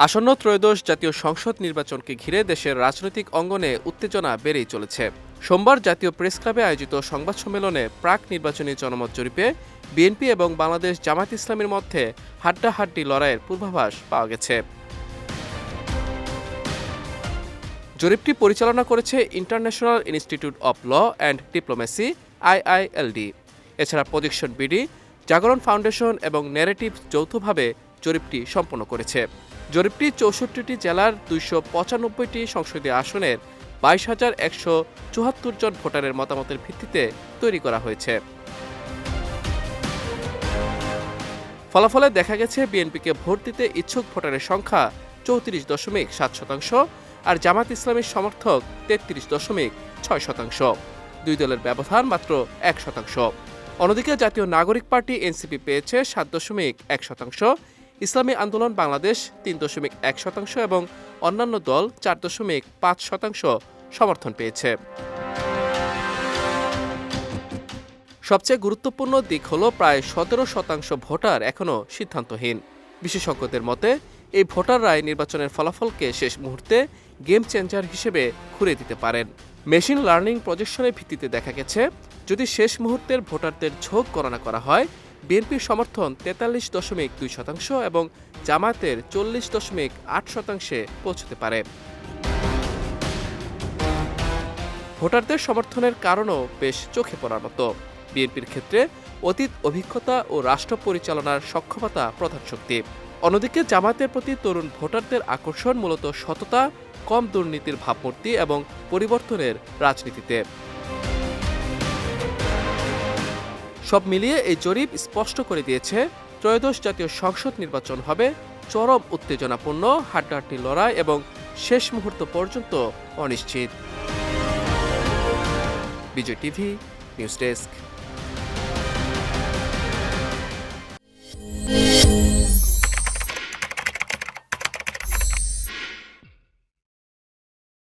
আসন্ন ত্রয়োদশ জাতীয় সংসদ নির্বাচনকে ঘিরে দেশের রাজনৈতিক অঙ্গনে উত্তেজনা বেড়েই চলেছে। সোমবার জাতীয় প্রেস ক্লাবে আয়োজিত সংবাদ সম্মেলনে প্রাক নির্বাচনী জনমত জরিপে বিএনপি এবং বাংলাদেশ জামায়াত ইসলামীর মধ্যে হাড্ডাহাড্ডি লড়াইয়ের পূর্বাভাস পাওয়া গেছে। জরিপটি পরিচালনা করেছে international institute of law and diplomacy IILD। এছাড়া প্রজেকশন বিডি, জাগরণ ফাউন্ডেশন এবং ন্যারেটিভ যৌথভাবে জরিপটি সম্পন্ন করেছে। জরিপটি ৬৪টি জেলার ২৯৫টি সংসদীয় আসনের ২২,১৭৪ জন ভোটারের মতামতের ভিত্তিতে তৈরি করা হয়েছে। ফলাফলে দেখা গেছে বিএনপিকে ভোট দিতে ইচ্ছুক ভোটারের সংখ্যা ৩৪.৭%, আর জামায়াত ইসলামীর সমর্থক ৩৩.৬%। দুই দলের ব্যবধান মাত্র ১%। অন্যদিকে জাতীয় নাগরিক পার্টি এনসিপি পেয়েছে ৭.১%, ইসলামী আন্দোলন বাংলাদেশ ৩.১% এবং অন্যান্য দল ৪.৫% সমর্থন পেয়েছে। সবচেয়ে গুরুত্বপূর্ণ দিক হল প্রায় ১৭% ভোটার এখনও সিদ্ধান্তহীন। বিশেষজ্ঞদের মতে এই ভোটাররাই নির্বাচনের ফলাফলকে শেষ মুহূর্তে গেম চেঞ্জার হিসেবে ঘুরিয়ে দিতে পারেন। মেশিন লার্নিং প্রজেকশনের ভিত্তিতে দেখা গেছে, যদি শেষ মুহূর্তের ভোটারদের ঝোঁক গণনা করা হয়, বিএনপির সমর্থন ৪৩.২% এবং জামায়াতের ৪০.৮% পৌঁছতে পারে। ভোটারদের সমর্থনের কারণও বেশ চোখে পড়ার মতো। বিএনপির ক্ষেত্রে অতীত অভিজ্ঞতা ও রাষ্ট্র পরিচালনার সক্ষমতা প্রধান শক্তি। অন্যদিকে জামায়াতের প্রতি তরুণ ভোটারদের আকর্ষণ মূলত সততা, কম দুর্নীতির ভাবমূর্তি এবং পরিবর্তনের রাজনীতিতে। সব মিলিয়ে এই জরিপ স্পষ্ট করে দিয়েছে, ত্রয়োদশ জাতীয় সংসদ নির্বাচন হবে চরম উত্তেজনাপূর্ণ, হাড্ডাহাড্ডি লড়াই এবং শেষ মুহূর্ত পর্যন্ত অনিশ্চিত। বিজয় টিভি নিউজ ডেস্ক।